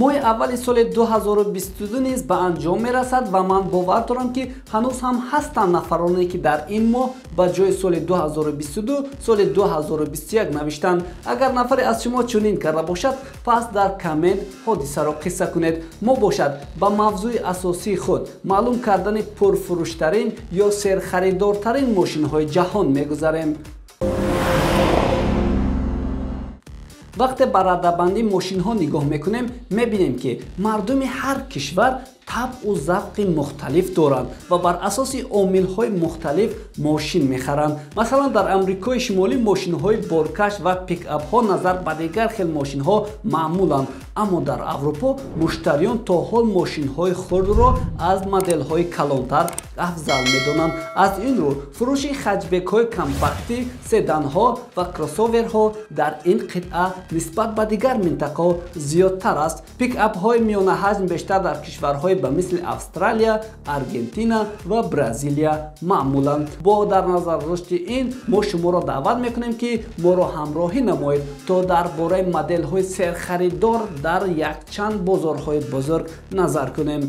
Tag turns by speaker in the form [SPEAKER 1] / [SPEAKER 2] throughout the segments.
[SPEAKER 1] моҳи аввали соли 2022 низ ба анҷом мерасад ва ман бовар дорам ки ҳанӯз ҳам ҳастанд нафароне ки дар ин моҳ ба ҷои соли 2022 соли 2021 навиштанд. Агар нафаре аз шумо чунин карда бошад, пас дар коммент ҳодисаро қисса кунед. мо бошад ба мавзӯи асосии худ маълум кардани пурфурӯштарин ё серхаридортарин мошинҳои ҷаҳон мегузарем. вақте ба раддабандии мошинҳо нигоҳ мекунем, мебинем ки мардуми ҳар кишвар табъу завқи мухталиф доранд ва бар асоси омилҳои мухталиф мошин мехаранд. масалан дар амрикои шимолӣ мошинҳои боркаш ва пикапҳо назар ба дигар хел мошинҳо маъмуланд, аммо дар аврупо муштариён то ҳол мошинҳои хурдро аз моделҳои калонтар афзал медонанд. аз ин рӯ фурӯши хатчбекҳои компактӣ, седанҳо ва кроссоверҳо дар ин қитъа нисбат ба дигар минтақаҳо зиёдтар аст. пикапҳои миёнаҳаҷм бештар дар кишварҳои ба мисли Австралия, Аргентина ва Бразилия маъмуланд. бо дар назар дошти ин, мо шуморо даъват мекунем ки моро ҳамроҳӣ намоед то дар бораи моделҳои серхаридор дар якчанд бозорҳои бузург назар кунем.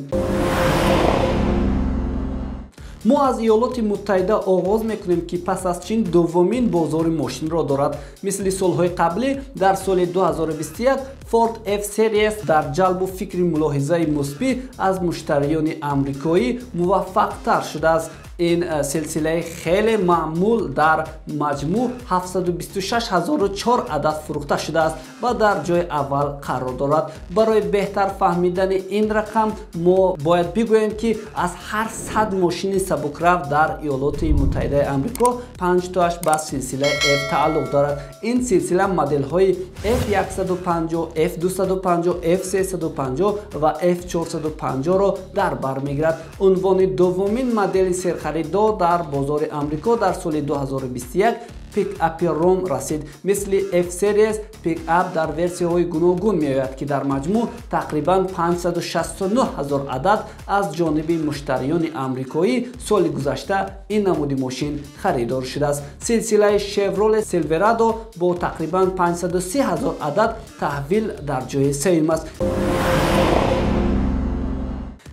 [SPEAKER 1] мо аз Иёлоти Муттаҳида оғоз мекунем ки пас аз Чин дуввумин бозори мошинро дорад. мисли солҳои қаблӣ, дар соли 2021 Ford F-Series дар ҷалбу фикри мулоҳизаи мусбӣ аз муштариёни амрикоӣ муваффақтар шудааст. ин силсилаи хеле маъмул дар маҷмӯъ 726,004 адад фурӯхта шудааст ва дар ҷои аввал қарор дорад. барои беҳтар фаҳмидани ин рақам мо бояд бигӯем ки аз ҳар 100 мошини сабукрав дар Иёлоти Муттаҳидаи Амрико 5 ба силсилаи F тааллуқ дорад. ин силсила моделҳои F150, F250, F350 ва F450ро дар бар мегирад. унвони дуввумин модели серхаридор дар бозори Амрико дар соли 2021 пикапи ром расид. мисли F-Series пикап дар версияҳои гуногун меояд ки дар маҷмӯъ тақрибан 569,000 адад аз ҷониби муштариёни амрикоӣ соли гузашта ин намуди мошин харидор шудааст. силсилаи Chevrolet Silverado бо тақрибан 530,000 адад таҳвил дар ҷои сеюм аст.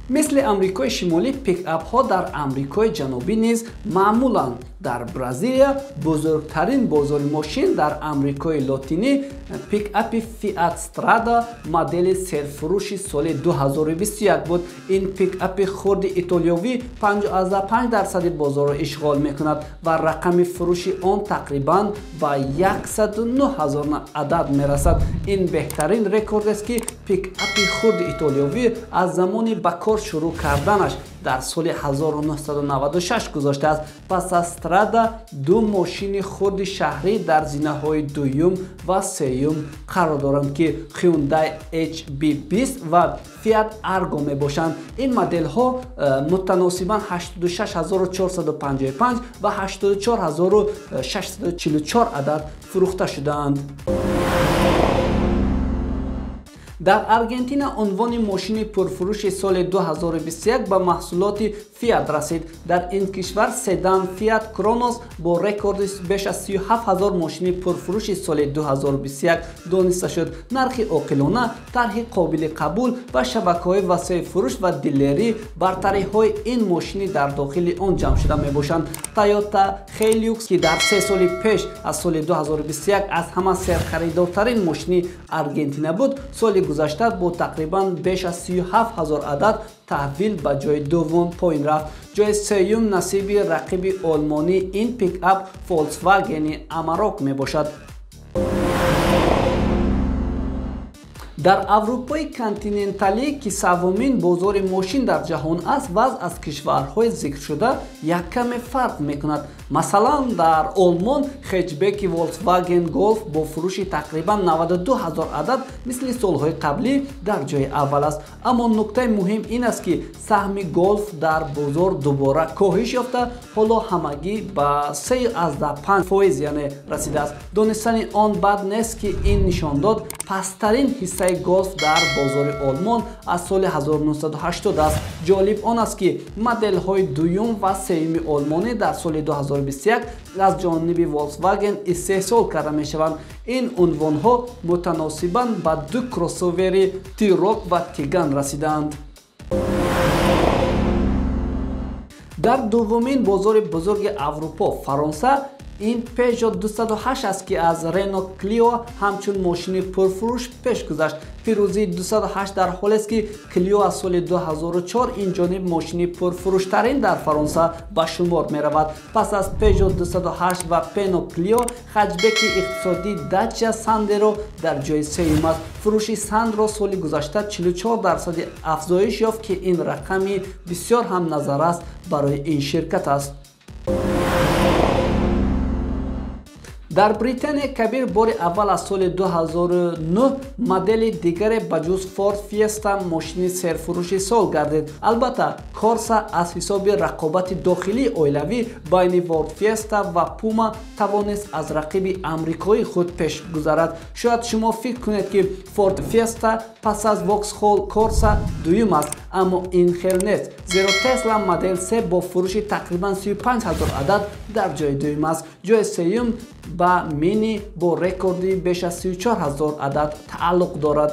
[SPEAKER 1] мисли амрикои шимолӣ, пикапҳо дар амрикои ҷанубӣ низ маъмуланд. дар Бразилия бузургтарин бозори мошин дар амрикои лотинӣ пикапи Fiat Strada модели серфурӯши соли 2021 буд. ин пикапи хурди итолиёвӣ 55% бозорро ишғол мекунад ва рақами фурӯши он тақрибан ба 109,000 адад мерасад. ин беҳтарин рекордест ки пикапи хурди итолиёвӣ аз замони ба кор шурӯъ карданаш дар соли 1996 гузоштааст. пас аз Strada ду мошини хурди шаҳрӣ дар зинаҳои дуюм ва сеюм қарор доранд ки Hyundai HB20 ва Fiat Argo мебошанд. ин моделҳо мутаносибан 86,455 ва 84,644 адад фурӯхта шудаанд. дар Аргентина унвони мошини пурфурӯши соли 2021 ба маҳсулоти Fiat расид. дар ин кишвар седан Fiat Cronos бо рекорди беш аз 37,000 мошини пурфурӯши соли 2021 дониста шуд. нархи оқилона, тарҳи қобили қабул ва шабакаҳои васеъи фурӯш ва дилерӣ бартариҳои ин мошини дар дохили он ҷамъ шуда мебошанд. Toyota Hilux ки дар 3 соли пеш аз соли 2021 аз ҳама серхаридортарин мошини Аргентина буд, соли гузашта бо тақрибан беш аз 37,000 адад таҳвил ба ҷои дуввум поин рафт. ҷои сеюм насиби рақиби олмонӣ ин пикап Volkswagen Amarok мебошад. дар аврупои континенталӣ ки саввумин бозори мошин дар ҷаҳон аст, вазъ аз кишварҳои зикршуда яккаме фарқ мекунад. масалан дар олмон хетчбеки Volkswagen Golf бо фурӯши тақрибан 92,000 адад мисли солҳои қаблӣ дар ҷои аввал аст. аммо нуктаи муҳим ин аст ки саҳми Golf дар бозор дубора коҳиш ёфта, ҳоло ҳамагӣ ба 3,5% яъне расидааст. донистани он бад нест ки ин нишондод пасттарин ҳиссаи голф дар бозори олмон аз соли 1980 аст. ҷолиб он аст ки моделҳои дуюм ва сеюми олмонӣ дар соли 2021 аз ҷониби Volkswagen истеҳсол карда мешаванд. ин унвонҳо мутаносибан ба ду кроссовери T-Roc ва Tigан расидаанд. дар дуввумин бозори бузурги Аврупо, Фаронса, ин Peugeot 208 аст ки аз Renault Clio ҳамчун мошини пурфурӯш пеш гузашт. пирӯзии 208 дар ҳоле аст ки Clio аз соли 2004 инҷониб мошини пурфурӯштарин дар Фаронса ба шумор меравад. пас аз Peugeot 208 ва Renault Clio, хатчбеки иқтисодии Dacia Sandero дар ҷои сеюм аст. фурӯши Sandero соли гузашта 44% афзоиш ёфт ки ин рақами бисёр ҳам назаррас барои ин ширкат аст. дар Британия кабир бори аввал аз соли 2009 модели дигаре ба ҷуз Ford Fiesta мошини серфурӯши сол гардид. албатта Corsa аз ҳисоби рақобати дохилии оилавӣ байни Ford Fiesta ва Puma тавонист аз рақиби амрикои худ пеш гузарад. шояд шумо фикр кунед ки Ford Fiesta пас аз Vauxhall Corsa дуюм аст, аммо ин хел нест, зеро Tesla модел 3 бо фурӯши тақрибан 35,000 адад дар ҷои дуюм аст. ҷои сеюм ба Mini бо рекорди беш аз 34,000 адад тааллуқ дорад.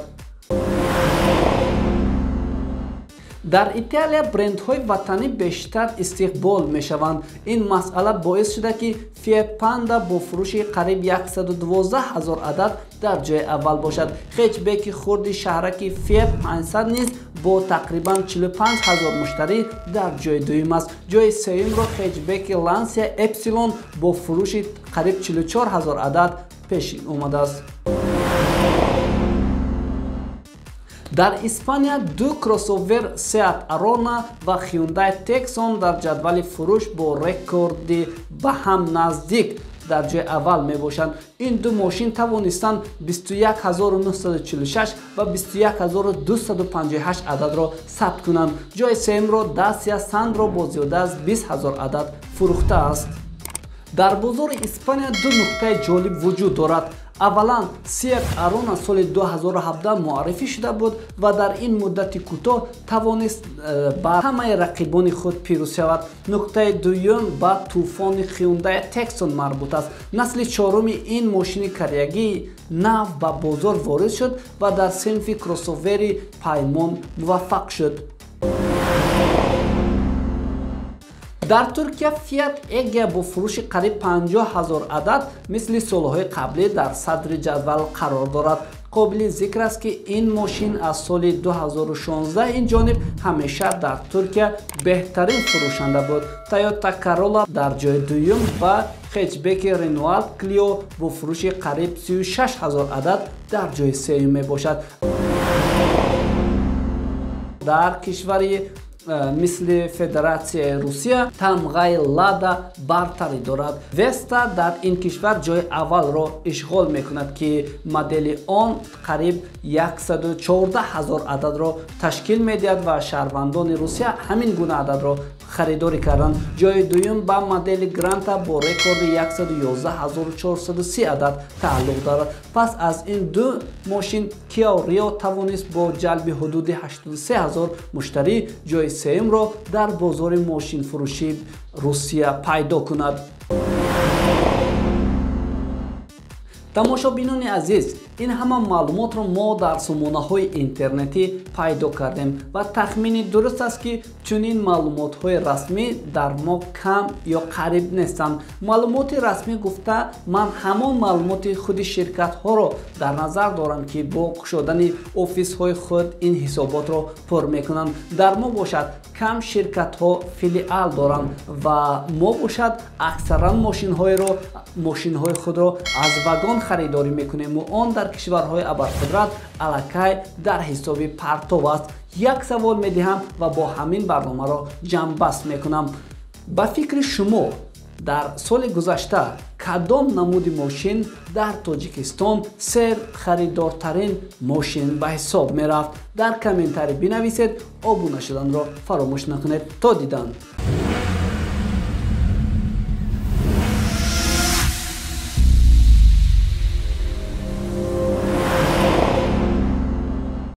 [SPEAKER 1] дар Италия брендҳои ватанӣ бештар истиқбол мешаванд. ин масъала боис шуда ки Fiat Panda бо фурӯши қариб 112,000 адад дар ҷои аввал бошад. хетчбеки хурди шаҳраки Fiat 500 низ бо тақрибан 45,000 муштарӣ дар ҷои дуюм аст. ҷои сеюмро хетчбеки Lancia Epsilon бо фурӯши қариб 44,000 адад пеш омадааст. дар Испания ду кроссовер Seat Arona ва Hyundai Tucson дар ҷадвали фурӯш бо рекорди ба ҳам наздик дар ҷои аввал мебошанд. ин ду мошин тавонистанд 21,946 ва 21,258 ададро сабт кунанд. ҷои сеюмро Dacia Sandro бо зиёда аз 20,000 адад фурӯхтааст. дар бозори Испания ду нуқтаи ҷолиб вуҷуд дорад. аввалан Seat Arona соли 2017 муаррифӣ шуда буд ва дар ин муддати кӯтоҳ тавонист ба ҳамаи рақибони худ пирӯз шавад. нуқтаи дуюм ба тӯфони Hyundai Tucson марбут аст. насли чоруми ин мошини карьягии нав ба бозор ворид шуд ва дар синфи кроссовери паймон муваффақ шуд. дар Туркия Fiat Egea бо фурӯши қариб 50,000 адад мисли солҳои қаблӣ дар садри ҷадвал қарор дорад. қобили зикр аст ки ин мошин аз соли 2016 инҷониб ҳамеша дар Туркия беҳтарин фурӯшанда буд. Toyota Corolla дар ҷои дуюм ва хетчбеки Renault Clio бо фурӯши қариб 36,000 адад дар ҷои сеюм мебошад. дар кишвари мисли Федератсияи Русия тамғаи Lada бартарӣ дорад. Vesta дар ин кишвар ҷои аввалро ишғол мекунад ки модели он қариб 114,000 ададро ташкил медиҳад ва шаҳрвандони Русия ҳамин гуна ададро харидорӣ карданд. ҷои дуюм ба модели Granta бо рекорди 111,430 адад тааллуқ дорад. пас аз ин ду мошин Kia Rio тавонист бо ҷалби ҳудуди 83,000 муштарӣ ҷои сеюмро дар бозори мошинфурӯши Русия пайдо кунад. тамошобинони азиз, ин ҳама маълумотро мо дар сомонаҳои интернетӣ пайдо кардем ва тахмини дуруст аст ки чунин маълумотҳои расмӣ дар мо кам ё қариб нестанд. маълумоти расмӣ гуфта, ман ҳамон маълумоти худи ширкатҳоро дар назар дорам ки бо кушодани офисҳои худ ин ҳисоботро пур мекунанд. дар мо бошад кам ширкатҳо филиал доранд ва мо бошад аксаран мошинҳои худро аз вагон харидорӣ мекунем ва он дар кишварҳои абарқудрат аллакай дар ҳисоби партов аст. як савол медиҳам ва бо ҳамин барномаро ҷамъбаст мекунам. ба фикри шумо дар соли гузашта кадом намуди мошин дар Тоҷикистон серхаридортарин мошин ба ҳисоб мерафт? дар комментарӣ бинависед. обуна шуданро фаромӯш накунед. то дидан.